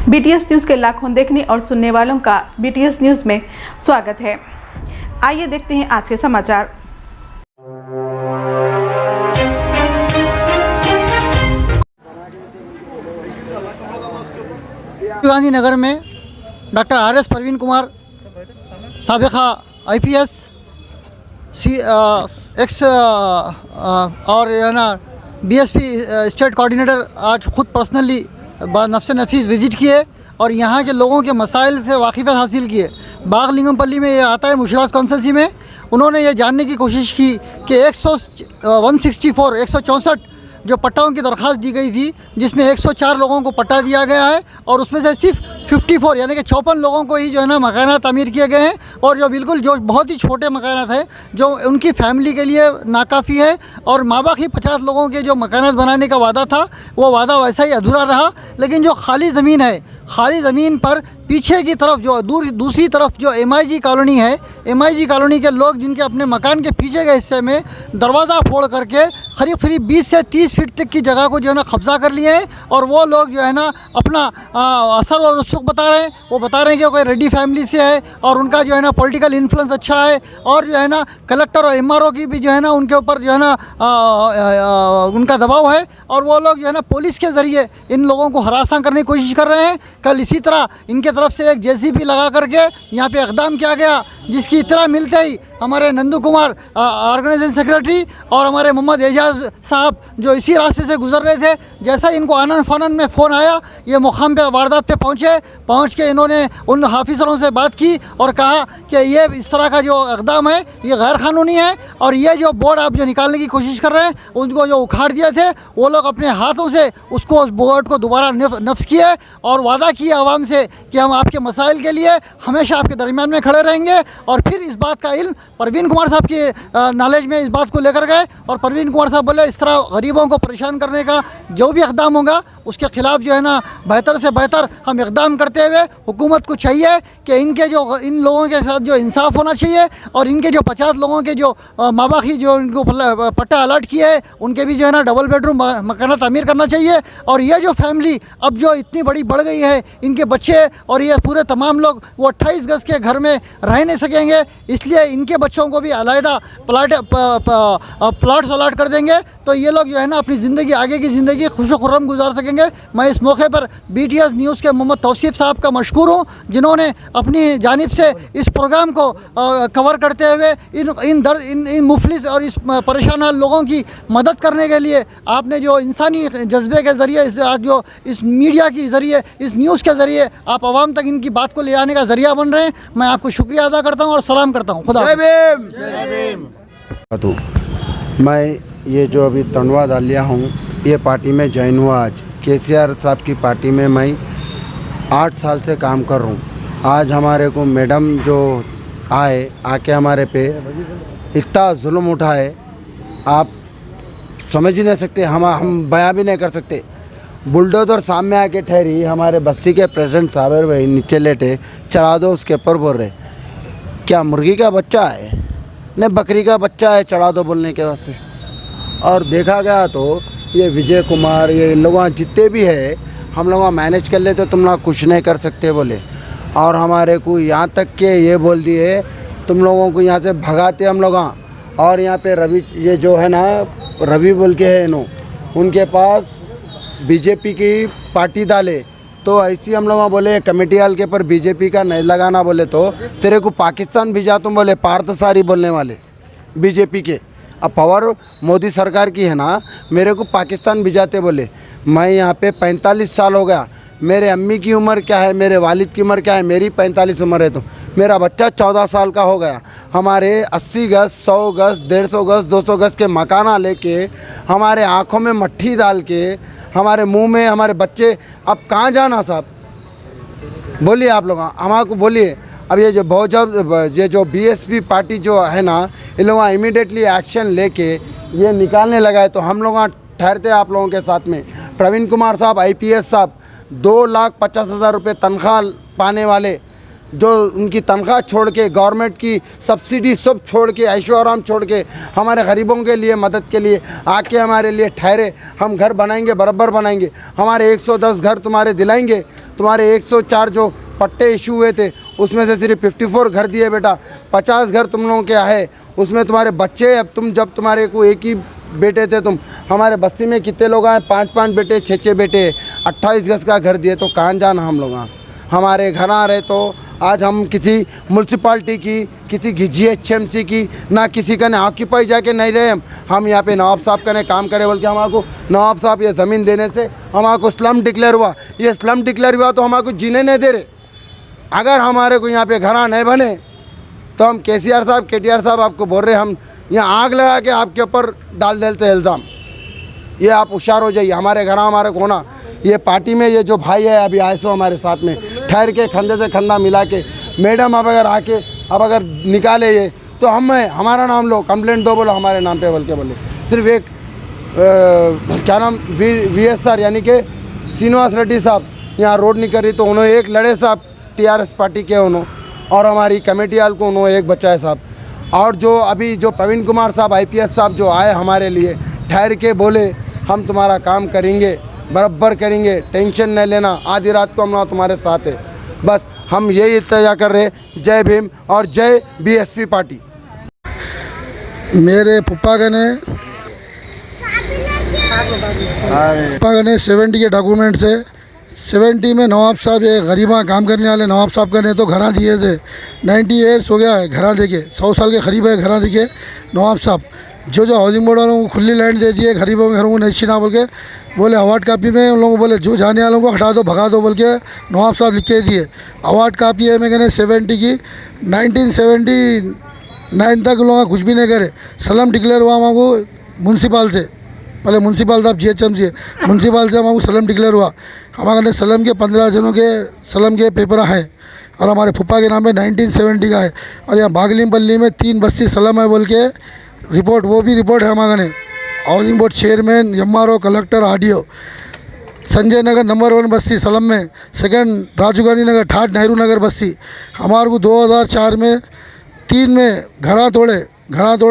BTS news के लाखों देखने और सुनने वालों का BTS न्यूज़ में स्वागत है। आइए देखते हैं आज के समाचार। गांधीनगर में डॉक्टर RS परवीन कुमार साबिका IPS एक्स और BSP स्टेट कोऑर्डिनेटर आज खुद पर्सनली नफ्से नफीस विज़िट किए और यहाँ के लोगों के मसाइल से वाकिफ़त हासिल किए। बागलिंगमपल्ली में ये आता है मुशिरात कौंसल्सी में। उन्होंने ये जानने की कोशिश की कि 164 जो पट्टाओं की दरख्वास्त दी गई थी, जिसमें 104 लोगों को पट्टा दिया गया है और उसमें से सिर्फ 54 यानी कि 54 लोगों को ही जो है ना मकानात तामीर किए गए हैं और जो बहुत ही छोटे मकानात हैं जो उनकी फैमिली के लिए नाकाफ़ी है और माबाकी 50 लोगों के जो मकानात बनाने का वादा था वो वादा वैसा ही अधूरा रहा। लेकिन जो खाली ज़मीन है, खाली ज़मीन पर पीछे की तरफ जो दूसरी तरफ जो MIG कॉलोनी है, MIG कॉलोनी के लोग जिनके अपने मकान के पीछे के हिस्से में दरवाज़ा फोड़ करके करीब 20 से 30 फीट तक की जगह को जो है ना कब्ज़ा कर लिए हैं और वो लोग जो है ना अपना असर और रुसूख बता रहे हैं। वो बता रहे हैं कि कोई रेड्डी फैमिली से है और उनका जो है ना पॉलिटिकल इन्फ्लुएंस अच्छा है और जो है ना कलेक्टर और MRO की भी जो है ना उनके ऊपर जो है ना उनका दबाव है और वो लोग जो है ना पुलिस के ज़रिए इन लोगों को हरासा करने की कोशिश कर रहे हैं। कल इसी तरह इनके तरफ से एक JCB लगा करके यहाँ पे इक़दाम किया गया, जिसकी इत्तला मिलते ही हमारे नंदू कुमार ऑर्गेनाइजेशन सेक्रेटरी और हमारे मोहम्मद एजाज साहब जो इसी रास्ते से गुजर रहे थे, जैसा इनको आनन फानन में फ़ोन आया, ये मुकाम पे वारदात पे पहुँच के इन्होंने उन हाफिज़रों से बात की और कहा कि ये इस तरह का जो इक़दाम है ये गैर कानूनी है और ये जो बोर्ड आप जो निकालने की कोशिश कर रहे हैं उनको जो उखाड़ दिए थे वो लोग अपने हाथों से उस बोर्ड को दोबारा नफ्स किए और वादा किया आवाम से कि हम आपके मसाइल के लिए हमेशा आपके दरमियान में खड़े रहेंगे। और फिर इस बात का इल्म परवीन कुमार साहब के नॉलेज में इस बात को लेकर गए और परवीन कुमार साहब बोले इस तरह गरीबों को परेशान करने का जो भी इक़दाम होगा उसके ख़िलाफ़ जो है ना बेहतर से बेहतर हम इक़दाम करते हुए हुकूमत को चाहिए कि इन लोगों के साथ जो इंसाफ होना चाहिए और इनके जो 50 लोगों के जो माबाकी जो इनको पट्टा अलर्ट किए हैं उनके भी जो है ना डबल बेडरूम मकान तामीर करना चाहिए। और ये जो फैमिली अब जो इतनी बड़ी बढ़ गई है, इनके बच्चे और ये पूरे तमाम लोग वो 28 गज़ के घर में रह नहीं सकेंगे, इसलिए इनके बच्चों को भी अलहदा प्लाट्स अलॉट कर देंगे तो ये लोग जो है ना अपनी ज़िंदगी आगे की ज़िंदगी खुशो-खुर्रम गुजार सकेंगे। मैं इस मौके पर BTS न्यूज़ के मोहम्मद तौसीफ़ साहब का मशकूर हूँ जिन्होंने अपनी जानिब से इस प्रोग्राम को कवर करते हुए इन मुफलिस और इस परेशान लोगों की मदद करने के लिए आपने जो इंसानी जज्बे के ज़रिए जो इस मीडिया के ज़रिए इस न्यूज़ के ज़रिए आप आवाम तक इनकी बात को ले आने का ज़रिया बन रहे हैं, मैं आपको शुक्रिया अदा करता हूँ और सलाम करता हूँ। खुदा मैं ये जो अभी तनवा डालिया हूँ ये पार्टी में ज्वाइन हुआ आज। KCR साहब की पार्टी में मैं 8 साल से काम कर रहा हूँ। आज हमारे को मैडम जो आके हमारे पे इतना जुल्म उठाए आप समझ ही नहीं सकते, हम बयां भी नहीं कर सकते। बुलडोज़र सामने आके ठहरी, हमारे बस्ती के प्रेसिडेंट साबिर भाई नीचे लेटे चढ़ा दो उसके ऊपर बोल रहे क्या मुर्गी का बच्चा है नहीं बकरी का बच्चा है चढ़ा दो बोलने के वास्ते। और देखा गया तो ये विजय कुमार ये लोग जितने भी है हम लोग मैनेज कर लेते, तुम लोग कुछ नहीं कर सकते बोले। और हमारे को यहाँ तक के ये बोल दिए तुम लोगों को यहाँ से भगाते हम लोग। और यहाँ पे रवि ये जो है ना रवि बोल के है नो उनके पास BJP की पार्टी डाले तो ऐसी हम लोग बोले कमेटी हाल के पर BJP का नहीं लगाना बोले तो तेरे को पाकिस्तान भेजा तुम बोले पार्थसारी बोलने वाले BJP के। अब पावर मोदी सरकार की है ना, मेरे को पाकिस्तान भिजाते बोले। मैं यहाँ पे 45 साल हो गया, मेरे अम्मी की उम्र क्या है, मेरे वालिद की उम्र क्या है, मेरी 45 उम्र है तो मेरा बच्चा 14 साल का हो गया। हमारे 80 गज़ 100 गज़ 150 गज़ 200 गज़ के मकाना लेके हमारे आँखों में मट्ठी डाल के हमारे मुंह में हमारे बच्चे, अब कहाँ जाना साहब बोलिए आप लोग हमारे को बोलिए। अब ये जो BSP पार्टी जो है ना इन लोग इमीडिएटली एक्शन लेके ये निकालने लगा है तो हम लोग ठहरते आप लोगों के साथ में। प्रवीण कुमार साहब IPS साहब 2,50,000 रुपये तनख्वाह पाने वाले जो उनकी तनख्वाह छोड़ के, गवर्नमेंट की सब्सिडी सब छोड़ के, ऐशो आराम छोड़ के हमारे गरीबों के लिए मदद के लिए आके हमारे लिए ठहरे। हम घर बनाएंगे, बराबर बनाएंगे, हमारे 110 घर तुम्हारे दिलाएंगे। तुम्हारे 104 जो पट्टे इशू हुए थे उसमें से सिर्फ 54 घर दिए बेटा, 50 घर तुम लोगों के आए, उसमें तुम्हारे बच्चे, अब तुम जब तुम्हारे को एक ही बेटे थे तुम, हमारे बस्ती में कितने लोग आए, 5-5 बेटे, 6-6 बेटे, 28 गज का घर दिए, तो कहाँ जाना हम लोग। हमारे घर आ रहे तो आज हम किसी म्यूनसिपाल्टी की, किसी GHMC की, ना किसी का ने ऑक्यूपाई जाके नहीं रहे। हम यहाँ पे नवाब साहब का ने काम करे, बल्कि हमारे नवाब साहब ये ज़मीन देने से हमारे स्लम डिक्लेयर हुआ। ये स्लम डिक्लेयर हुआ तो हमारे जीने नहीं दे रहे। अगर हमारे को यहाँ पे घर नहीं बने तो हम KCR साहब, KTR साहब आपको बोल रहे, हम यहाँ आग लगा के आपके ऊपर डाल देते हैं इल्ज़ाम। ये आप होशियार हो जाइए। हमारे घर हमारे को ना, ये पार्टी में ये जो भाई है अभी आए सो हमारे साथ में ठहर के कंधे से कंधा मिला के, मैडम अब अगर आके अब अगर निकाले ये तो हम हमारा नाम लो, कंप्लेंट दो, बोलो हमारे नाम पे, बोले सिर्फ एक क्या नाम VSR यानी कि श्रीनिवास रेड्डी साहब यहाँ रोड नहीं कर रही तो उन्होंने एक लड़े साहब TRS पार्टी के उन्होंने, और हमारी कमेटी वाल को उन्होंने एक बचाए साहब। और जो अभी जो प्रवीण कुमार साहब IPS साहब जो आए हमारे लिए ठहर के बोले हम तुम्हारा काम करेंगे, बराबर करेंगे, टेंशन नहीं लेना, आधी रात को हम तुम्हारे साथ है। बस हम यही इत्तेजा कर रहे। जय भीम और जय BSP पार्टी। मेरे पप्पा का ने 70 के डॉक्यूमेंट्स है। 70 में नवाब साहब, ये गरीबा काम करने वाले नवाब साहब का ने तो घरा दिए थे। 90 ईयर्स हो गया है घरा देके, 100 साल के करीब है घरा देके नवाब साहब। जो हाउसिंग बोर्ड वालों को खुली लैंड दे दी है, गरीबों के घरों को नहीं छीना बोल के बोले। अवार्ड कापी में उन लोगों को बोले जो जाने वालों को हटा दो, भगा दो बोल के नवाब साहब लिख के दिए। अवार्ड कापी है मैं कहने 70 की, 1979 तक लोग कुछ भी नहीं करे। सलम डिक्लेयर हुआ वहाँ को म्यूनसिपाल से, पहले म्यूनसिपाल साहब GHMC म्यूनसिपाल से वहाँ को सलम डिक्लेयर हुआ। हमारे सलम के 15 जनों के सलम के पेपर हैं और हमारे फुप्पा के नाम पे 1970 का है। और यहाँ बागलिम पल्ली में 3 बस्ती सलम है बोल के रिपोर्ट, वो भी रिपोर्ट है हमारे। Housing board chairman, MRO, collector, RDO। Sanjay Nagar number 1 बस्ती सलम में, सेकंड राजीव गांधी नगर, थर्ड नेहरू नगर बस्ती। हमारे को 2004 में 3 में घरा तोड़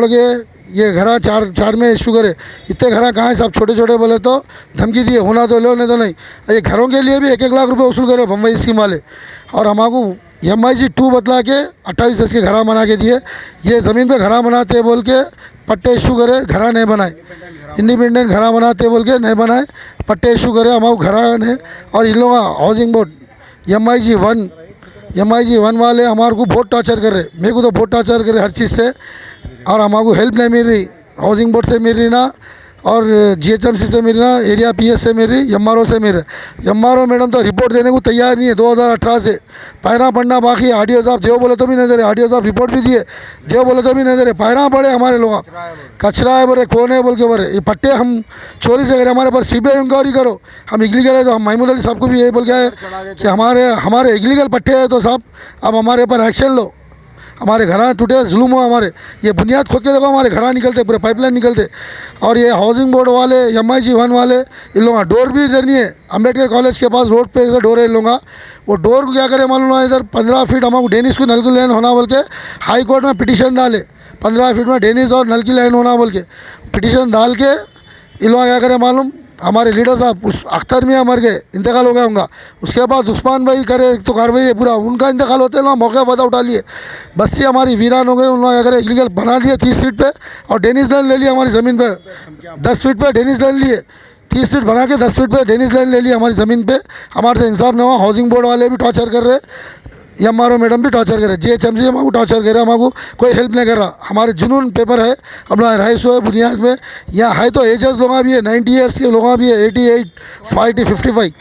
के ये घरा 4 में इशू करे। इतने घरा कहाँ है सब, छोटे छोटे बोले तो धमकी दिए, होना तो लो नहीं तो नहीं। ये घरों के लिए भी 1-1 लाख रुपए वसूल करे बम्बई स्कीम वाले। और हमारे MIG 2 बतला के 28 के घरा बना के दिए। ये ज़मीन पे घरा बनाते बोल के पट्टे इशू करे, घरा नहीं बनाए। इंडिपेंडेंट घरा बनाते बोल के नहीं बनाए, पट्टे इशू करे हमारे घरा ने। और इन लोग हाउसिंग बोर्ड MIG 1 वाले हमारे को बहुत टॉर्चर कर रहे। मेरे को तो बहुत टॉर्चर करे हर चीज़ से, और हमारे को हेल्प नहीं मिल रही। हाउसिंग बोर्ड से मिल रही ना, और GHMC से मिल रही ना, एरिया PS से मिल रही, MRO से मिल रही। MRO मैडम तो रिपोर्ट देने को तैयार नहीं है 2018 से। पैरा पढ़ना बाकी, RDO साहब देव बोले तो भी नहीं दे रहे। RDO साहब रिपोर्ट भी दिए, देव बोले तो भी नहीं दे रहे। पैरा पड़े हमारे लोग, कचरा है बोले, कौन है बोल के बोले। ये पट्टे हम चोरी से करें, हमारे पर CBI इंक्वायरी करो, हम इलीगल है। तो हम महमूद अली साहब को भी यही बोल के आए कि हमारे इलीगल पट्टे हैं तो साहब अब हमारे पर एक्शन लो। हमारे घरा टूटे, जुलूम हुआ हमारे। ये बुनियाद खोद के देखो, हमारे घरा निकलते, पूरे पाइपलाइन निकलते। और ये हाउसिंग बोर्ड वाले, MIG 1 वाले, इन लोगों का डोर भी इधर नहीं है। अम्बेडकर कॉलेज के पास रोड पे इधर डोर है इन लोगों का। वो डोर को क्या करे मालूम है, इधर 15 फीट हमारे डेनिस को नल की लाइन होना बोल के हाई कोर्ट में पिटीशन डाले। 15 फीट में डेनिस और नल की लाइन होना बोल के पिटीशन डाल के इन लोग क्या करे मालूम, हमारे लीडर साहब उस अख्तर मियाँ मर गए, इंतकाल हो गया उनका। उसके बाद उस्मान भाई करे तो कार्रवाई है पूरा, उनका इंतकाल होते हैं ना, मौका फ़ायदा उठा लिए। बस्ती हमारी वीरान हो गई। उन लोग अगर इलीगल बना दिए 30 फीट पे, और डेनिस लाइन ले लिया हमारी ज़मीन पे। 10 फीट पे डेनिस लाइन लिए, 30 फीट बना के 10 फीट पे डेनिस लाइन ले लिया हमारी ज़मीन पे। हमारे से इंसाफ नहीं हुआ। हाउसिंग बोर्ड वाले भी टॉर्चर कर रहे, MRO मैडम भी टॉर्चर कर रहे, GHMC हमारे टॉर्चर कर रहे, हमारे कोई हेल्प नहीं कर रहा। हमारे जुनून पेपर है, हम लोग 250 है बुनियाद में। यहाँ है तो एजेस लोग भी है, 90 ईयर्स के लोग भी है, 88, 40, 55।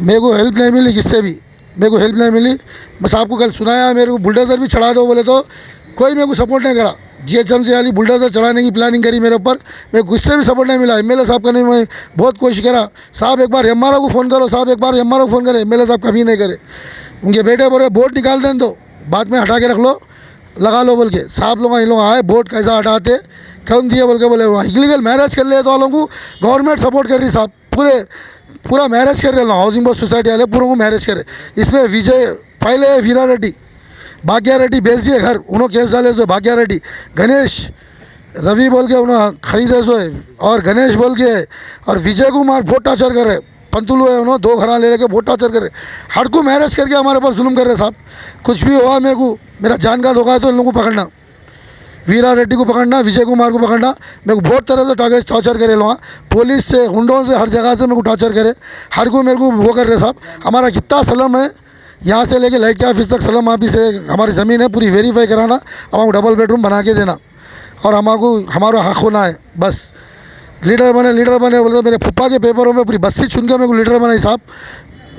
मेरे को हेल्प नहीं मिली, किससे भी मेरे को हेल्प नहीं मिली। बस आपको कल सुनाया, मेरे को बुलडोजर भी चढ़ा दो बोले तो कोई मेरे को सपोर्ट नहीं करा। GHMC वाली बुलडोजर चढ़ाने की प्लानिंग करी मेरे ऊपर, मेरे को उससे भी सपोर्ट नहीं मिला। MLA साहब का नहीं, मैं बहुत कोशिश करा, साहब एक बार MRO को फ़ोन करो, साहब एक बार MRO को फ़ोन करे। MLA साहब कभी नहीं करे। उनके बेटे बोले बोर्ड निकाल दें तो बाद में हटा के रख लो, लगा लो बोल के। साहब लोग इन लोग आए, बोर्ड कैसा हटाते, कौन दिए बोल के बोले। इलीगल मैरिज कर ले तो वालों को गवर्नमेंट सपोर्ट कर रही साहब, पूरे पूरा मैरिज कर रहे हैं हाउसिंग बोर्ड सोसाइटी वाले पूरों को मैरिज करे। इसमें विजय पहले वीरा रेड्डी भाग्या रेड्डी बेच दिए घर, उन्होंने केस डाले सो भाग्या रेड्डी, गणेश रवि बोल के उन्होंने खरीदे सो है, और गणेश बोल के और विजय कुमार बहुत टॉर्चर कर रहे, पंतुलू है उन्होंने 2 घरा ले लेके बहुत टॉर्चर कर रहे, हर को मैरिज करके हमारे पास जुल्म कर रहे साहब। कुछ भी हुआ मेरे को मेरा जान का धोखा है तो इन लोगों को पकड़ना, वीरा रेड्डी को पकड़ना, विजय कुमार को पकड़ना। मेरे को बहुत तरह से टॉर्चर करे लोग, पुलिस से गुंडों से हर जगह से मेरे को टॉर्चर करे, हर को मेरे को वो कर रहे साहब। हमारा कितना सलम है यहाँ से लेके लाइट के ऑफिस तक सलम ऑफिस है, हमारी ज़मीन है पूरी वेरीफाई कराना, हमारे डबल बेडरूम बना के देना और हमारे हमारा हक होना है बस। लीडर बने बोले तो मेरे पप्पा के पेपरों में पूरी बस्ती चुन के मेरे को लीडर बनाई साहब।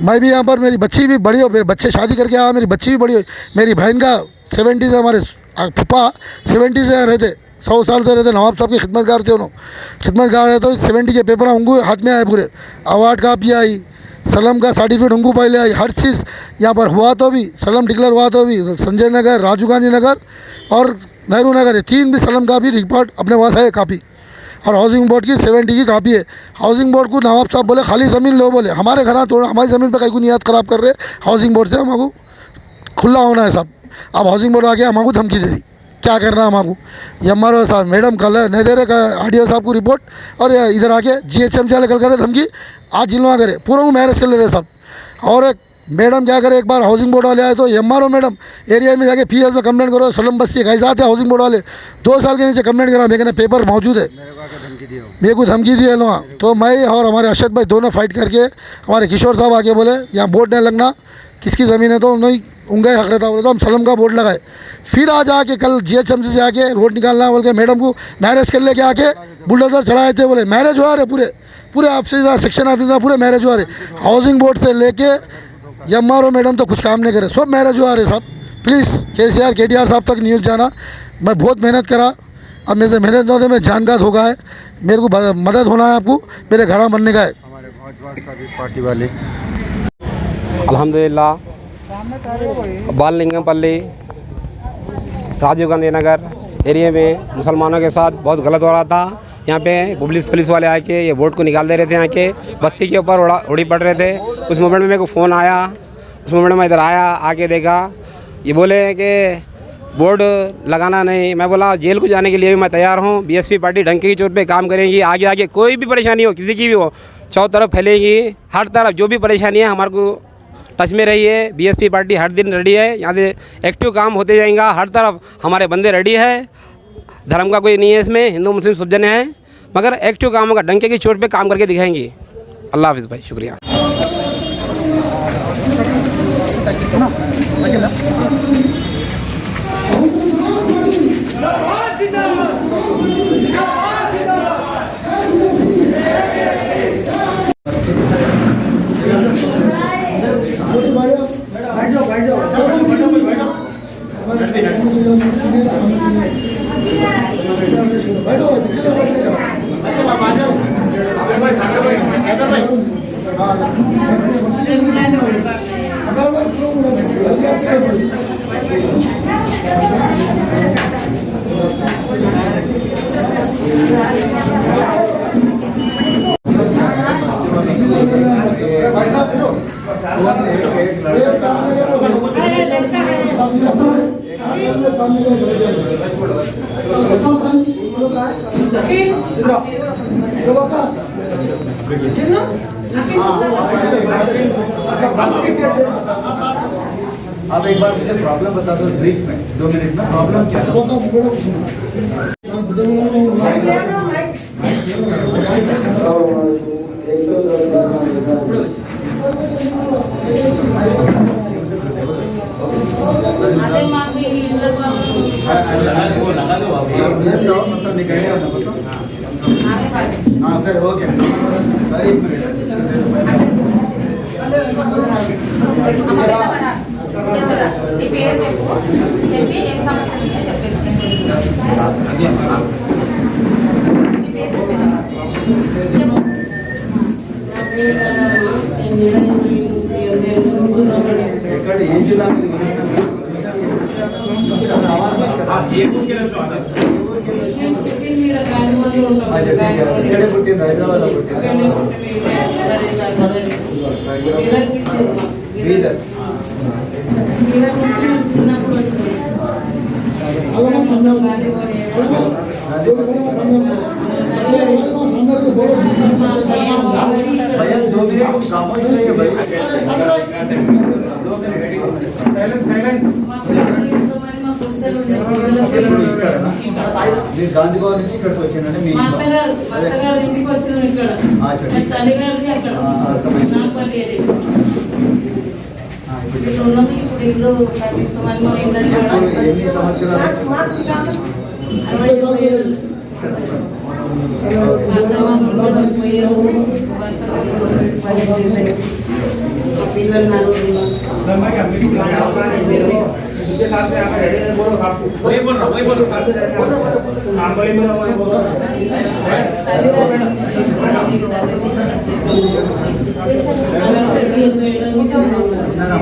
मैं भी यहाँ पर, मेरी बच्ची भी बड़ी हो, मेरे बच्चे शादी करके आया, मेरी बच्ची भी बड़ी हो, मेरी बहन का 70 से, हमारे पप्पा 70 से रहते, 100 साल से रहते, नवाब साहब के खिदमतगार थे उन्होंने, खिदमतगार रहे तो 70 के पेपर उनको हाथ में आए पूरे, अवार्ड कापी आई, सलम का सर्टिफिकेट उनको पहले आई, हर चीज़ यहाँ पर हुआ तो भी, सलम डिक्लेयर हुआ तो भी, संजय नगर, राजीव गांधी नगर और नेहरू नगर, ये 3 भी सलम का भी रिपोर्ट अपने पास है कापी, और हाउसिंग बोर्ड की 70 की कापी है। हाउसिंग बोर्ड को नवाब साहब बोले खाली ज़मीन लो, बोले हमारे घर थोड़ा हमारी ज़मीन पर कहीं को नियत ख़राब कर रहे, हाउसिंग बोर्ड से हमको खुला होना है साहब। अब हाउसिंग बोर्ड आके हमको धमकी दे रही, क्या करना हमको, एमआरओ साहब मैडम कल नहीं दे रहे आरडीओ साहब को रिपोर्ट, और इधर आके जीएचएमसी वाले कल करे धमकी, आज जिलवा करे, पूरा को मैरिज कर ले रहे साहब। और एक मैडम क्या करे, एक बार हाउसिंग बोर्ड वाले आए तो एमआरओ मैडम एरिया में जाके पीएस में कंप्लेंट करो, सलम बस्ती कैसे आते हाउसिंग बोर्ड वाले 2 साल के नीचे कंप्लेंट करा, मेरे पेपर मौजूद है, मेरे को धमकी दिए लोग। तो मैं और हमारे अरशद भाई दोनों फाइट करके, हमारे किशोर साहब आके बोले यहाँ बोर्ड नहीं लगना, किसकी ज़मीन है तो नहीं उनका हक रहता, बोले तो हम सलम का बोर्ड लगाए। फिर आज आके कल जीएचएमसी से आके रोड निकालना बोल के मैडम को मैरिज कर लेके आके बुलडोजर चढ़ाए थे, बोले मैरिज हुआ रहे, पूरे ऑफिसर सेक्शन ऑफिसर पूरे मैरिज हुआ रहे, हाउसिंग बोर्ड से लेके एमआरओ मैडम तो कुछ काम नहीं करे, सब मैरिज हुआ रहे साहब। प्लीज़ केसीआर केटीआर साहब तक न्यूज़ जाना, मैं बहुत मेहनत करा, अब मेरे से मेहनत न मैं जान का धोखा है, मेरे को मदद होना है, आपको मेरे घर बनने का है। हमारे भाजपा सभी पार्टी वाले अल्हम्दुलिल्लाह बाललिंगमपल्ली राजीव गांधी नगर एरिया में मुसलमानों के साथ बहुत गलत हो रहा था। यहाँ पे पुलिस वाले आके ये बोर्ड को निकाल दे रहे थे, यहाँ के बस्ती के ऊपर उड़ी पड़ रहे थे। उस मोमेंट में मेरे को फ़ोन आया, उस मोमेंट में इधर आया, आके देखा, ये बोले कि बोर्ड लगाना नहीं। मैं बोला जेल को जाने के लिए भी मैं तैयार हूँ, बीएसपी पार्टी डंके की चोट पे काम करेंगी, आगे कोई भी परेशानी हो, किसी की भी हो, चारों तरफ फैलेगी, हर तरफ जो भी परेशानी है हमारे को टच में रही है। बीएसपी पार्टी हर दिन रेडी है, यहाँ से एक्टिव काम होते जाएगा, हर तरफ हमारे बंदे रेडी है, धर्म का कोई नहीं है इसमें, हिंदू मुस्लिम सब जने हैं, मगर एक्टिव काम होगा, डंके की चोट पे काम करके दिखाएंगे। अल्लाह हाफिज़ भाई, शुक्रिया। आप एक बार मुझे प्रॉब्लम बता दो ब्रीफ में, 2 मिनट में प्रॉब्लम क्या हाँ सर हो गया सर, 1 मिनट अच्छा ठीक है, हैदराबाद बीदर भैया 2 मिनट खामोश रहिए भैया 2 मिनट साइलेंट మీరు గాంధీ భవన్ నుంచి ఇక్కడికి వచ్చానండి మీ ఎన్ని సంవత్సరాలు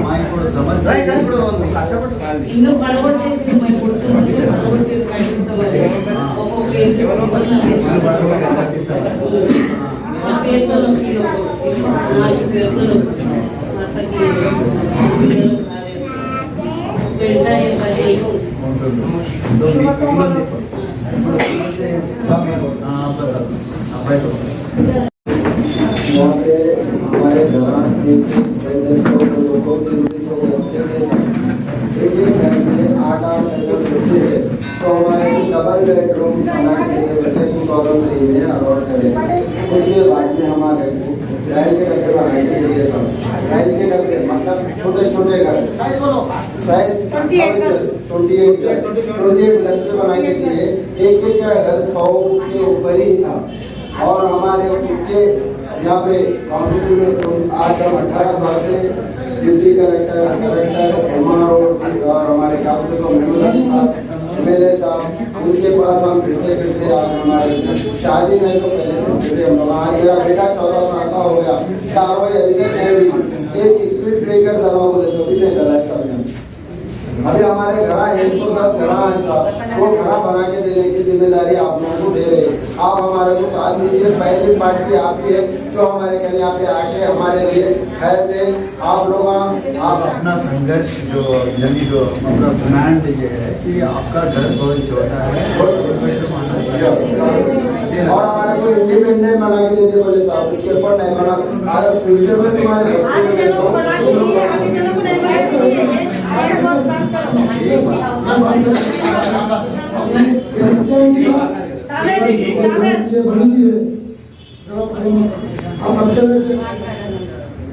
మా ఇప్పుడు సమస్య ఇప్పుడు ఇల్లు పడగొట్టేసి हमारे तो हमारे डबल बेडरूम बनाने के लिए 2003 में अलॉट करें। उसके बाद में हमारे राइल के डब्बे बनाए थे, सब राइल के डब्बे मतलब छोटे छोटे घर साइज 28 प्लस पे बनाने के लिए एक का घर 100 के ऊपर ही था। और हमारे उनके यहाँ पे काउंसिल में तो आज हम 18 साल से डिप्टी कलेक्टर MRO और हमारे काउंसिल को MLA साहब उनके पास हम फिरते आज हमारे शादी नहीं तो पहले से फिरते हम लोग। आज मेरा बेटा 14 साल का हो गया, कार्रवाई अभी तक नहीं हुई। एक स्पीड ब्रेकर डलवा बोले तो भी नहीं डला सब। अभी हमारे घर 110 घर है साहब, वो घर बना के देने की जिम्मेदारी आप लोगों को दे रहे हैं। आप हमारे को साथ दीजिए, पहली पार्टी आपकी है जो हमारे घर यहाँ पे आके हमारे लिए खैर दे। आप लोग आप अपना संघर्ष जो यानी जो मतलब डिमांड ये है कि आपका घर बहुत छोटा है और हमारे को इंडिपेंडेंट बना के देते बोले साहब, इसके ऊपर नहीं बना। अगर फ्यूचर में तुम्हारे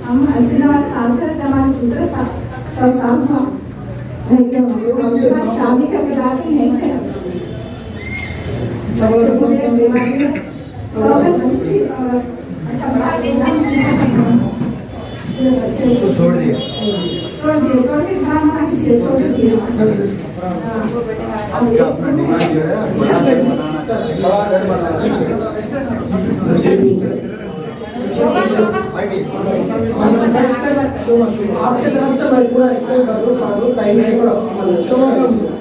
हम हसीनाबाद साल से हमारे दूसरे साल था शादी का बिलाती नहीं से उसको छोड़ दिया आपका अपना डिमांड जो है बनाना आपके तरफ से मैं पूरा एक्सप्लेन कर दूँ साधु टाइम नहीं करो शोभा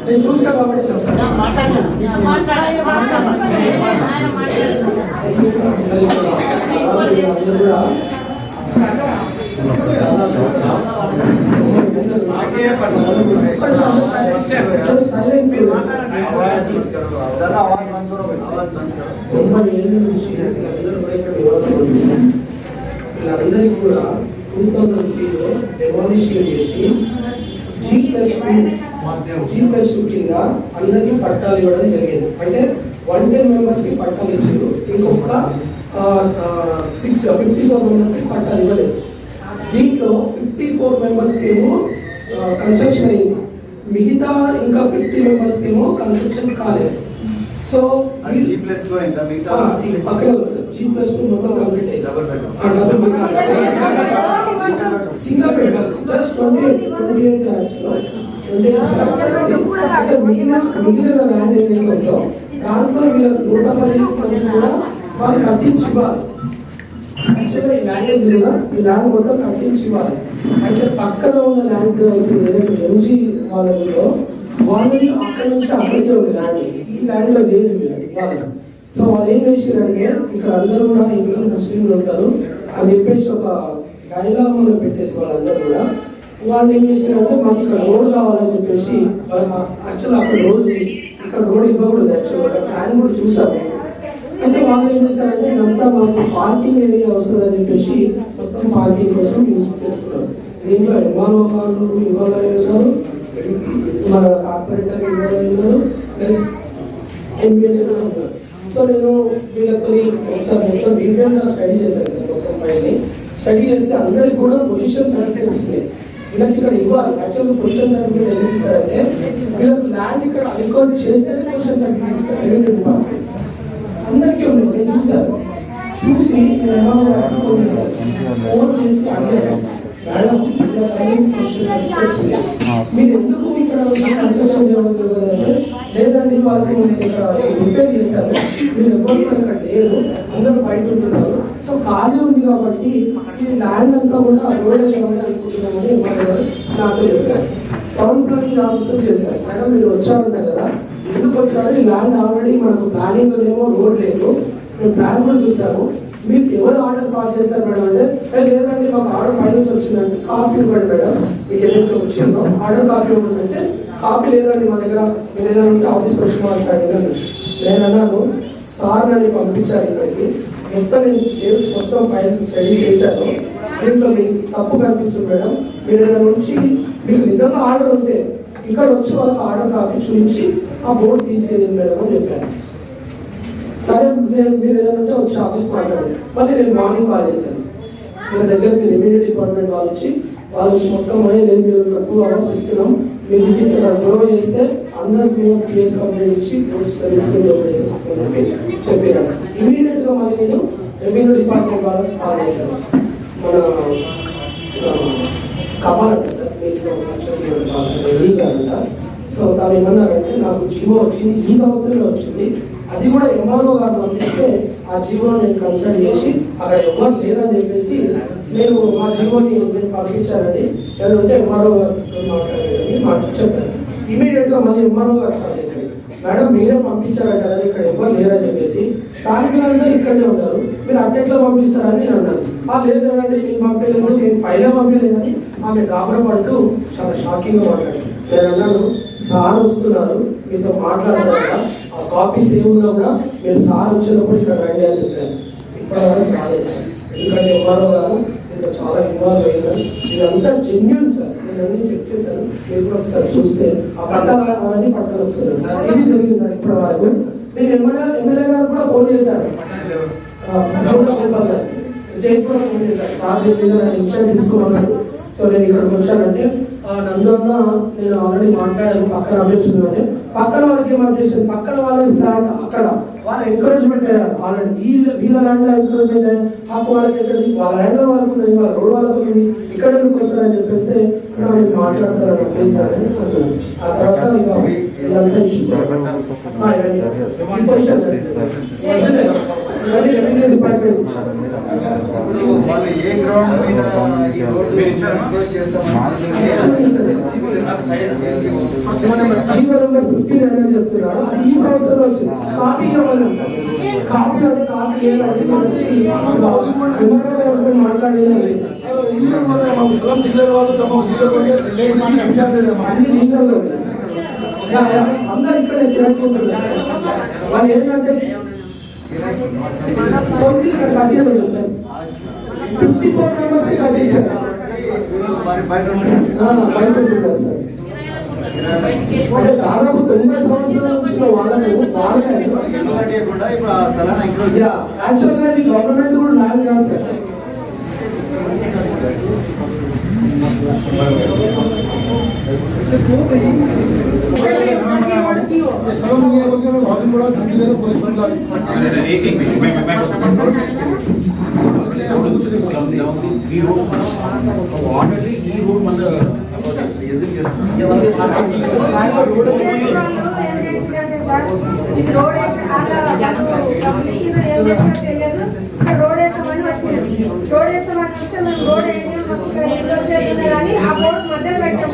नहीं चूज का कॉम्पिटिशन వీళ్ళందరికీ కూడా 2003లో డెమోలిషన్ చేసి G+2 కింద అందరికీ పట్టాలు ఇవ్వడం జరిగింది. అంటే 110 మెంబర్స్ కి పట్టాలు ఇచ్చారు, ఇంకొక 54 మెంబర్స్ కి పట్టాలు ఇవ్వలేదు. దీంట్లో 54 మెంబర్స్ కి ఏమో కన్స్ట్రక్షన్ అయింది, మిగతా ఇంకా 50 మెంబర్స్ కి ఏమో కన్స్ట్రక్షన్ కాలేదు. సో G+2 అయిందా మిగతా పక్కన సార్ G+2 మొత్తం కంప్లీట్ అయింది. Double single bed just 28 yards లో 28 మిగిలిన ల్యాండ్ ఏదైతే ఉందో దాంట్లో వీళ్ళ 110 మంది కూడా వాళ్ళు కట్టించి ఇవ్వాలి. యాక్చువల్గా ఈ ల్యాండ్ ఉంది కదా, ఈ ల్యాండ్ మొత్తం కట్టించి ఇవ్వాలి. అయితే పక్కన ఉన్న ల్యాండ్ ఏదైతే ఎన్జీ వాళ్ళలో వాళ్ళని అక్కడ నుంచి అక్కడికే ఉంది ల్యాండ్, ఈ ల్యాండ్ లో లేదు వాళ్ళకి. సో వాళ్ళు ఏం చేశారంటే ఇక్కడ అందరూ కూడా ఇంట్లో ముస్లింలు ఉంటారు అని చెప్పేసి ఒక డైలాగులు పెట్టేసి వాళ్ళందరూ కూడా వాళ్ళు ఏం చేశారంటే మాకు ఇక్కడ రోడ్ కావాలని చెప్పేసి యాక్చువల్ అక్కడ రోడ్ ఇక్కడ రోడ్ ఇవ్వకూడదు యాక్చువల్గా ప్లాన్ కూడా చూసాము. అయితే వాళ్ళు ఏం చేశారంటే ఇదంతా మాకు పార్కింగ్ ఏరియా వస్తుందని చెప్పేసి మొత్తం పార్కింగ్ కోసం యూజ్ చేసుకున్నారు. దీంట్లో ఎంఆర్ఓ గారు ఇన్వాల్వ్ అయి ఉన్నారు, మన కార్పొరేటర్ ఇన్వాల్వ్ అయి ఉన్నారు, ప్లస్ ఎమ్మెల్యే కూడా ఉన్నారు. సో నేను వీళ్ళతో ఒకసారి మొత్తం డీటెయిల్గా స్టడీ చేశాను సార్. మొత్తం ఫైల్ని స్టడీ చేస్తే అందరికి కూడా పొజిషన్ సర్టిఫికేట్స్ ఉన్నాయి. వీళ్ళకి ఇక్కడ ఇవ్వాలి. యాక్చువల్గా పొజిషన్ సర్టిఫికేట్ ఎందుకు ఇస్తారంటే వీళ్ళకి ల్యాండ్ ఇక్కడ అక్వైర్ చేస్తేనే పొజిషన్ సర్టిఫికేట్ ఇస్తారు రెవెన్యూ డిపార్ట్మెంట్. అందరికీ ఉన్నాయి. నేను చూశాను. చూసి నేను ఫోన్ చేశాను. ఫోన్ చేసి అడిగాను, మేడం పొజిషన్ సర్టిఫికేట్స్ ఉన్నాయి, మీరు ఎందుకు ఇక్కడ కన్స్ట్రక్షన్ చేయగలదంటే లేదండి వాళ్ళకి నేను ఇక్కడ రిపేర్ చేశాను, మీరు ఎవరు కూడా ఇక్కడ లేరు, అందరూ బయట ఉంటున్నారు, సో ఖాళీ ఉంది కాబట్టి ఈ ల్యాండ్ అంతా కూడా రోడ్ అనుకుంటున్నామని నాకు చెప్పారు. టౌన్ ప్లానింగ్ ఆఫీసర్ చేశారు. మేడం మీరు వచ్చారున్నారు కదా, ఎందుకు వచ్చారు? ఈ ల్యాండ్ ఆల్రెడీ మనకు ప్లానింగ్ ఏమో రోడ్ లేదు, మేము ప్లాన్ కూడా చూసాము, మీకు ఎవరు ఆర్డర్ పాస్ చేశారు మేడం అంటే లేదండి మాకు ఆర్డర్ పై నుంచి వచ్చిందంటే కాపీ ఇవ్వండి మేడం, మీకు ఏదైతే వచ్చిందో ఆర్డర్ కాపీ ఇవ్వండి. కాపీ లేదండి మా దగ్గర, మీరు ఏదైనా ఉంటే ఆఫీస్కి వచ్చి మాట్లాడినాను. నేను అన్నాను సార్ నన్ను పంపించారు ఇక్కడికి, మొత్తం నేను కేసు మొత్తం ఫైల్ స్టడీ చేశాను, దీంట్లో మీకు తప్పు కనిపిస్తుంది మేడం, మీరు ఏదైనా నుంచి మీకు నిజంగా ఆర్డర్ ఉంటే ఇక్కడ వచ్చి వాళ్ళకి ఆర్డర్ కాపీ చూపించి ఆ బోర్డు తీసేయండి మేడం అని చెప్పాను. సరే మీరు ఏదైనా ఉంటే వచ్చి ఆఫీస్ మాట్లాడండి. మళ్ళీ నేను మార్నింగ్ కాల్ చేశాను వీళ్ళ దగ్గరికి రెవెన్యూ డిపార్ట్మెంట్ వాళ్ళు వచ్చి మొత్తం లేదు మీరు 2 hours ఇస్తున్నాం, మీరు ఇక్కడ గొడవ చేస్తే అందరికి మీద కేసు కంప్లైంట్ ఇచ్చి చెప్పారు. ఇమీడియట్ గా మళ్ళీ నేను రెవెన్యూ డిపార్ట్మెంట్ వాళ్ళకి కాల్ చేశాను. మన కమాలంట సార్ మీకంట. సో తను ఏమన్నారంటే నాకు జీవో వచ్చింది, ఈ సంవత్సరంలో వచ్చింది, అది కూడా ఎంఆర్ఓ గారు పంపిస్తే ఆ జీవోని నేను కన్సల్ట్ చేసి అక్కడ ఎవరు లేరని చెప్పేసి నేను ఆ జీవోని నేను పంపించానండి, లేదంటే ఎంఆర్ఓ గారితో మాట్లాడాలని చెప్పాను. ఇమీడియట్ గా మళ్ళీ ఎంఆర్ఓ గారు కాల్ చేశారు, మేడం మీరే పంపించారంట కదా ఇక్కడ ఎవరు లేరని చెప్పేసి, స్థానికులందరూ ఇక్కడే ఉన్నారు, మీరు అప్డేట్లో పంపిస్తారని నేను అన్నాను. లేదు లేదండి నేను పంపలేదు, నేను ఫైలే పంపలేదని ఆమె గాబరా పడుతూ చాలా షాకింగ్గా మాట్లాడారు. నేను అన్నాను సార్ వస్తున్నారు మీతో మాట్లాడతారా, ఆ కాపీస్ ఏమున్నా కూడా మీరు సార్ వచ్చినప్పుడు ఇక్కడ రండి అని చెప్పాను. ఇప్పటివరకు రాలేదు సార్, ఎందుకంటే ఎంఆర్ఓ గారు ఇంత చాలా ఇన్వాల్వ్ అయ్యారు. ఇదంతా జెన్యూన్ సార్, నేను అన్నీ చెక్ చేశాను, మీరు కూడా ఒకసారి చూస్తే ఆ పట్టాలు అవన్నీ పట్టాలు వస్తారు సార్. ఇది జరిగింది సార్ ఇప్పటి వరకు. నేను ఎమ్మెల్యే గారు కూడా ఫోన్ చేశాను, జై కూడా ఫోన్ చేశాను, సార్ దీని మీద నేను ఇన్షియేటివ్ తీసుకున్నాను. సో నేను ఇక్కడికి వచ్చానంటే నందన్న నేను ఆల్రెడీ మాట్లాడాను పక్కన అభ్యర్థులు అంటే పక్కన వాళ్ళకి ఏం అభ్యర్థి పక్కన వాళ్ళకి ఫ్లాట్ అక్కడ వాళ్ళ ఎంకరేజ్మెంట్ అయ్యారు. ఆల్రెడీ వీళ్ళ ల్యాండ్ లో ఎంకరేజ్మెంట్ అయ్యారు, హక్కు వాళ్ళకి ఎక్కడి వాళ్ళ ల్యాండ్ లో వాళ్ళకు ఉన్నది, వాళ్ళ రోడ్ వాళ్ళకు ఉంది, ఇక్కడ ఎందుకు వస్తారని చెప్పేస్తే నేను మాట్లాడతారని ప్లీజ్ అని అన్నాను. ఆ తర్వాత ఇదంతా issue revenue department GO number 15 అనేది చెప్తున్నాడు, అది ఈ సంవత్సరంలో వచ్చింది. కాపీ ఇవ్వాలి సార్, కాపీ అంటే కాపీ ఏమంటే మాట్లాడేది అన్ని లీగల్గా ఉంది సార్. అందరు ఇక్కడ తిరగకుంటున్నారు సార్. వాళ్ళు ఏంటంటే సొంత ఇక్కడ కట్టించారు సార్, 54 members కట్టించారు, బయట ఉంటున్నారు సార్. అంటే దాదాపు 90 సంవత్సరాల నుంచి వాళ్ళని యాక్చువల్గా ఇది గవర్నమెంట్ కూడా ల్యాండ్ కాదు సార్. రోడ్ వేస్తామని వచ్చింది, రోడ్ వేస్తామని వస్తే మేము రోడ్ కానీ ఆ బోర్డు మధ్యలో పెట్టాం.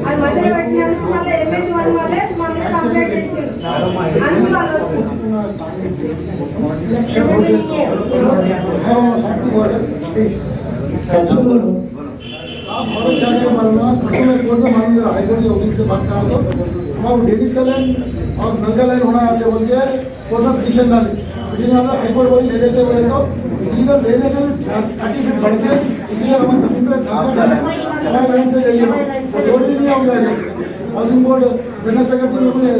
అది మధ్యలో పెట్టినందుకు మళ్ళీ ఎంఎస్ వన్ వల్లే మమ్మల్ని కంప్లైంట్ చేసింది, అందుకు వాళ్ళు వచ్చింది. बोलो आप और क्या क्या मालूम है मैं कोर्ट में मालूम मेरा हाईकोर्ट के वकील से बात करा तो हमारा डेनिस का लाइन और नंगा लाइन होना यहाँ से बोल के कोर्ट में पिटीशन डाला हाईकोर्ट बोली ले लेते बोले तो इलीगल लेने के 30 फीट बढ़ के इलीगल हमारे लाइन से ले लिया और भी नहीं होगा हाउसिंग बोर्ड जनरल सेक्रेटरी ने मुझे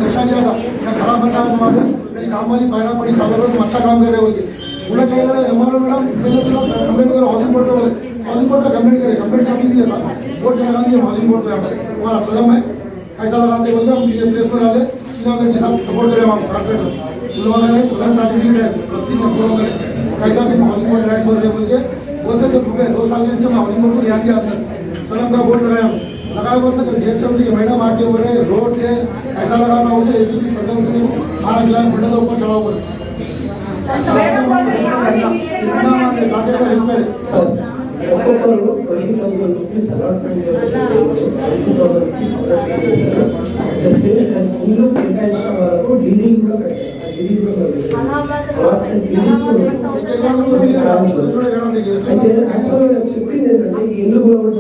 नक्शा दिया था मैं खराब बन रहा हूँ तुम्हारे मेरी काम वाली पायना पड़ी खबर तुम अच्छा काम कर रहे हो बोलिए उन्हें कह रहे एमआरओ मैडम पहले तो कंप्लेंट करो हाउसिंग बोर्ड पे बोले हाउसिंग बोर्ड का कंप्लेंट करे कंप्लेंट काफी दिया था बोर्ड लगा दिया हाउसिंग बोर्ड पे यहाँ पर हमारा सलम है ऐसा लगाते बोलते हम प्लेस में डाले सीना के साथ सपोर्ट करें वहाँ कारपेट लोगों ने सलम सर्टिफिकेट है रस्सी में फॉलो करें कैसा भी हाउसिंग बोर्ड राइट बोल रहे बोल के बोलते जब रुके 2 साल से मैं हाउसिंग बोर्ड को ध्यान दिया आपने सलम का बोर्ड लगाया बोलते कि जीएचएम के मैडम आके बोले रोड के ऐसा लगाना मुझे एसीपी सरकार से मारा गिला बुढ़े तो ऊपर चढ़ाओ बोले सर ఒక్కొక్కరు 20,000 రూపీస్ అలాట్మెంట్ సేమ్ టైం ఇల్లు కేటాయించిన వరకు డీడీ కూడా కట్టారు డీడీ కూడా అయితే యాక్చువల్గా చెప్పింది ఏంటంటే ఈ ఇల్లు కూడా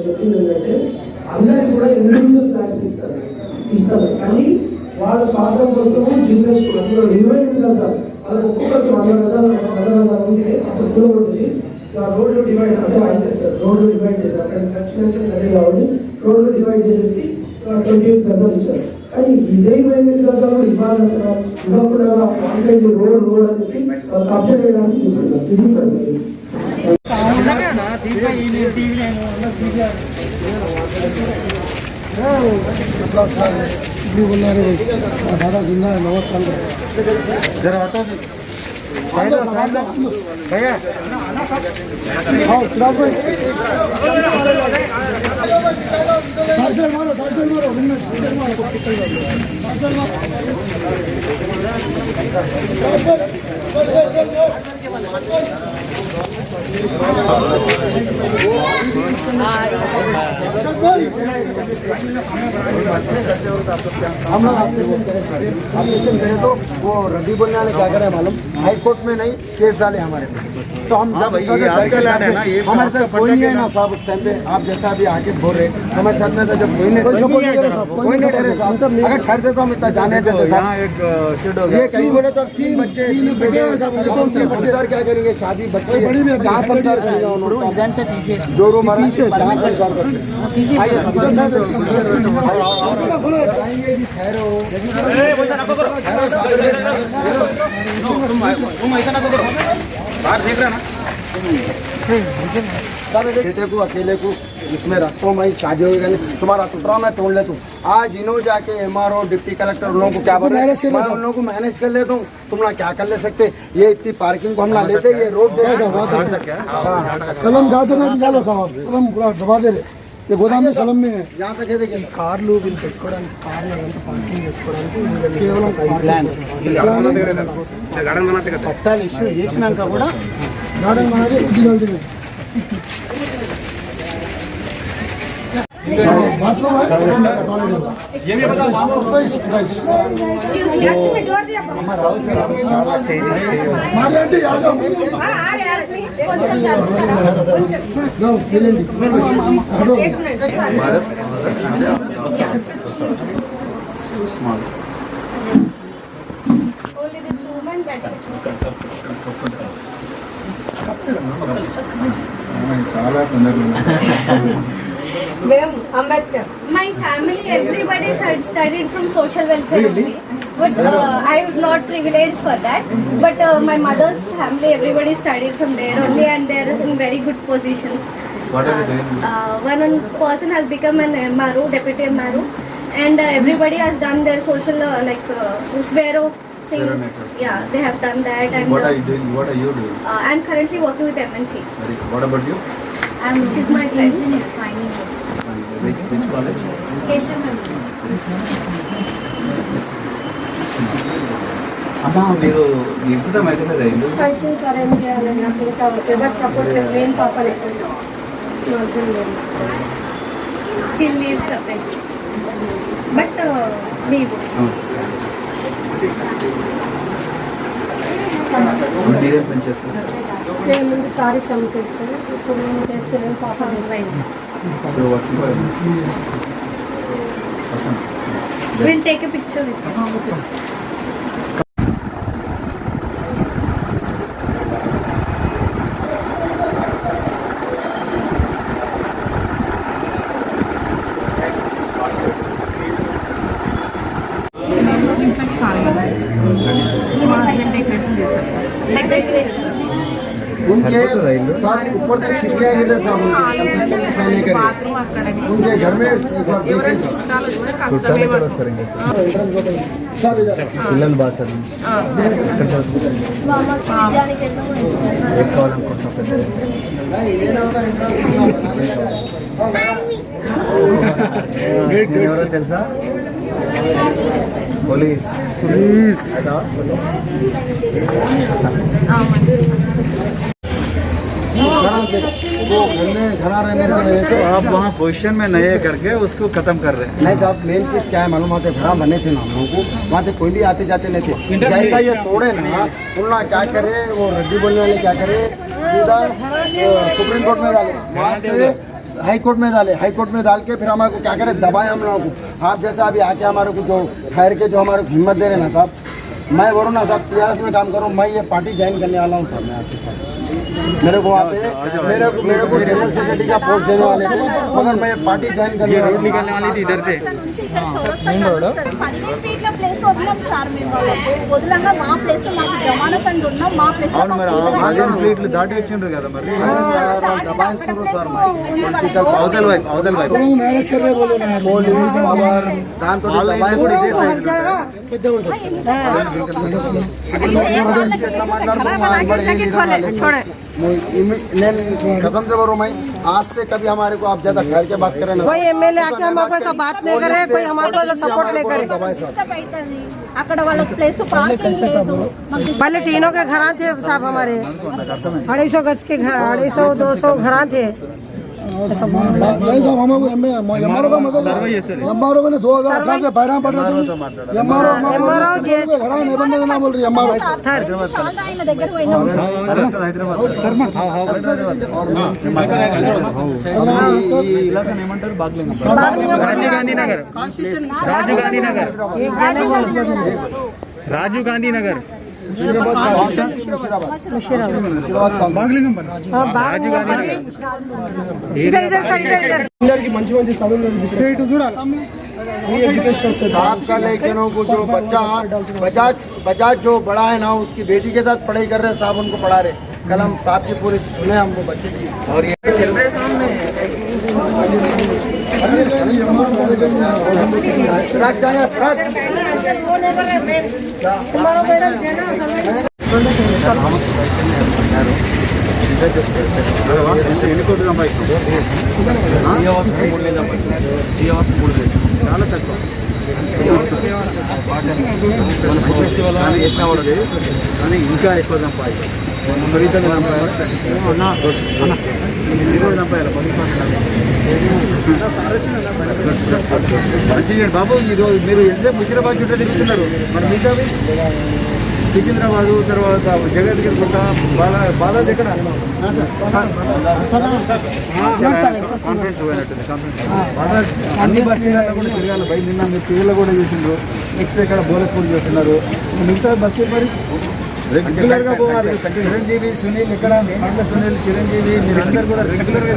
చెప్పింది ఏంటంటే అందరికి కూడా ఇండివిజువల్ ఫ్లాట్స్ ఇస్తారు కానీ వాళ్ళ స్వార్థం కోసము జిమ్నెస్ కూడా అందులో 28 గజాలు వాళ్ళకి ఒక్కొక్కరికి 100 గజాలు ఉంటే అప్పుడు కూలగొట్టి రోడ్లు డివైడ్ అంటే అయితే సార్ రోడ్లు డివైడ్ చేశారు అక్కడ ఖచ్చితంగా సరే కాబట్టి రోడ్లు డివైడ్ చేసేసి 28 గజాలు ఇచ్చారు కానీ ఇదే 28 గజాలు ఇవ్వాలి అసలు ఇవ్వకుండా అంటే రోడ్ అని చెప్పి కబ్జా చేయడానికి చూస్తున్నారు ఇది సార్ बोलना रे दादा जिंदा है 90 साल जरा हटो भैया आओ चिराग भाई हम लोग आपके तो वो रवि बोलने वाले क्या करें मालूम हाई कोर्ट में नहीं केस डाले हमारे पे तो हम जब हमारे साथ कोई नहीं है ना साहब उस टाइम पे आप जैसा भी आके बोल रहे हमारे साथ में जब कोई नहीं ठहरे अगर ठहरते तो हम इतना जाने देते ये कहीं बोले तो 3 बच्चे सर क्या करेंगे शादी बच्चे कहाँ जो रूम बेटे को अकेले को इसमें रखो मैं शादी हो गई तुम्हारा सुतरा मैं तोड़ ले तुम आज इन्हों जाके एमआरओ डिप्टी कलेक्टर उन लोगों को क्या बोले मैं उन लोगों को मैनेज कर लेता हूँ तुम ना क्या कर ले सकते ये इतनी पार्किंग को हम ना लेते ये रोड सलम गा देना निकालो साहब सलम पूरा दबा दे रहे ये गोदाम में सलम में है यहाँ तक है देखिए కార్లు వీళ్ళు పెట్టుకోవడానికి కార్లు అదంతా పార్కింగ్ చేసుకోవడానికి కేవలం పట్టాలు ఇష్యూ చేసినాక కూడా గార్డెన్ మనకి ఉద్యోగాలు తెలియదు बाथरूम है टॉयलेट है ये भी बता वहां पर मारे आंटी आ जाओ नो केलेंडी hello It's too small. Only this movement that's చాలా తొందరగా Ambedkar. My family, everybody studied from social welfare only. But I was not privileged for that. But my mother's family, everybody studied from there only, and they are in very good positions. What are they doing? One person has become an MRO, deputy MRO, and everybody has done their social Svero thing. Yeah, they have done that. And What are you doing? What are you doing? I'm currently working with MNC. What about you? She's my friend. Which college? అమ్మా మీరు ఇప్పుడు అయితే కదా ఇల్లు అయితే sir ఏం చేయాలి నాకు ఇంకా ఎవరు సపోర్ట్ లేదు మెయిన్ పాపనే he lives separate but మీరేం పనిచేస్తారు? నేను ముందు సారీ సమ్మిటెడ్ సార్, ఇప్పుడు నేను చేస్తలేను, పాప చేస్తాను. So working Vasant will take a picture with उनके साथ ऊपर तक खिड़कियाँ गिर रहे साहब, किचन नहीं करें उनके घर में एक बार देखे पिల్లలు బాగా చదివి एक కాలం కోసం ఎవరో తెలుసా? పోలీస్ वो घरा रहने तो आप वहाँ पोजीशन में नए करके उसको खत्म कर रहे हैं। नहीं साहब, मेन चीज़ क्या है मालूम, वहाँ से घरा बने थे ना हम लोगों को, वहाँ से कोई भी आते जाते नहीं थे। जैसा ये तोड़े ना, उन्होंने क्या करे, वो रद्दी बोलने वाले क्या करे, सीधा सुप्रीम कोर्ट में डाले, वहाँ से हाई कोर्ट में डाले, हाई कोर्ट में डाल के फिर हमारे को क्या करे, दबाए हम लोगों को। आप जैसा अभी आके हमारे को जो ठहर के जो हमारे को हिम्मत दे रहे ना साहब, मैं बोलूँ ना साहब, TRS में काम करूँ, मैं ये पार्टी ज्वाइन करने वाला हूँ साहब, मैं आपके साथ। मेरे को वहाँ पे मेरे को जनरल सेक्रेटरी का पोस्ट देने वाले थे, मगर मैं पार्टी ज्वाइन करने रोड निकलने वाली थी इधर से మెయిన్ రోడ్ 15 ఫీట్ల ప్లేస్ వదిలాం సార్, మేము వాళ్ళకు వదలంగా మా ప్లేస్ మాకు జమానతండి ఉన్నాం, మా ప్లేస్ అవును మరి 15 ఫీట్లు దాటి వచ్చిండ్రు కదా మరి दबाइंसुरु सर मैं అవతల వైపు मैनेज कर रहे बोलो ना पुलिस और दांतो दबाइंसुरु कसम से बोलो मैं आज से कभी हमारे को आप ज्यादा ठहर के बात करें ना, कोई एमएलए आके हमारे को ऐसा बात नहीं करे, कोई हमारे को सपोर्ट नहीं करे। అక్కడ వాళ్ళకి ప్లేస్ పార్కింగ్ లేదు, पहले टीनों के घर थे साहब, हमारे 250 गज के घर, 250-200 घर थे। नहीं साहब, हमारे एमआरओ का मतलब एमआरओ ने 2018 से बैराम पड़ रहे थे। एमआरओ घर नहीं बनने देना बोल रही एमआरओ। ఆయన దగ్గర పోయినాం ఇలాగనే ఏమంటారు బాగ్లింగ్ राजीव गांधी नगर आपका लेकिनों को जो बच्चा बजाज जो बड़ा है ना, उसकी बेटी के साथ पढ़ाई कर रहे साहब, उनको पढ़ा रहे। कल हम साहब की पूरी सुने हम वो बच्चे की, और ये ఎన్నికోట్లు చాలా తక్కువ చేసిన వాళ్ళది, కానీ ఇంకా ఎక్కువ సంపాదించాలి, విపరీతంగా సంపాదించాలి మంచి బాబు. ఈరోజు మీరు ఎంతసేపు ముషిరాబాద్ చుట్టూ తిరుగుతున్నారు, మరి మిగతా సికింద్రాబాదు తర్వాత జగద్గిరి గుట్ట బాలా దగ్గర కాన్ఫరెన్స్ పోయినట్టుంది. కాన్ఫరెన్స్ అన్ని బస్తీలలో కూడా తిరగాలి బయట. నిన్న మీరు టీవీలో కూడా చూసిండ్రు. నెక్స్ట్ ఇక్కడ బోలపూర్ చేస్తున్నారు. మిగతా బస్తీలు మరి రెగ్యులర్గా పోవాలి. చిరంజీవి సునీల్ ఇక్కడ సునీల్ చిరంజీవి మీరందరూ కూడా రెగ్యులర్గా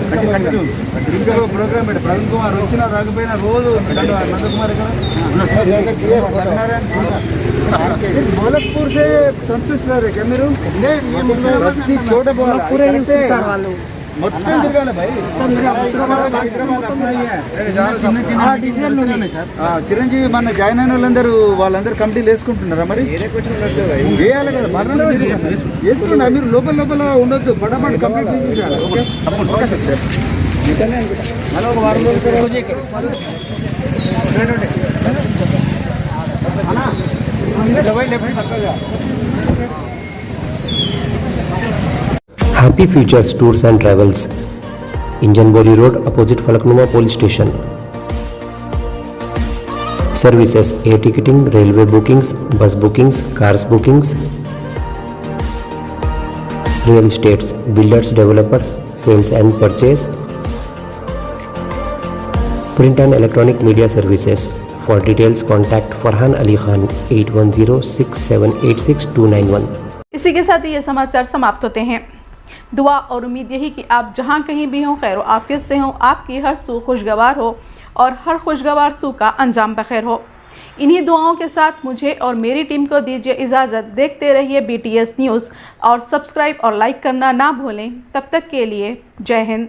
ఇంకా ప్రోగ్రామ్ పెట్టి ప్రవీణ్ కుమార్ వచ్చినా రాకపోయినా రోజు నందకుమార్ ఇక్కడ भोलकपुर से संतुष्ट रह रहे क्या मेरे छोटे पूरे వాళ్ళు మొత్తం తిరగాలి భయ్. చిరంజీవి మన జాయిన్ అయిన వాళ్ళందరూ కమిటీలు వేసుకుంటున్నారా? మరి వేయాలి కదా, మరణం వేసుకున్నా. మీరు లోపల ఉండొద్దు, పడమని కంప్లీట్ చేసి మళ్ళీ ఒక వారం రోజులు Happy Futures Tours and Travels, Injanboli Road, opposite Falaknuma Police Station. Services: air ticketing, railway bookings, bus bookings, cars bookings. real estates, builders, developers, sales and purchase, print and electronic media services. For details contact Farhan Ali Khan 8106786291. इसी के साथ ही ये समाचार समाप्त होते हैं। दुआ और उम्मीद यही कि आप जहाँ कहीं भी हों खैर आफियत से हों, आपकी हर सू खुशगवार हो और हर खुशगवार सू का अंजाम बखैर हो। इन्हीं दुआओं के साथ मुझे और मेरी टीम को दीजिए इजाज़त। देखते रहिए BTS न्यूज़ और सब्सक्राइब और लाइक करना ना भूलें। तब तक के लिए जय हिंद।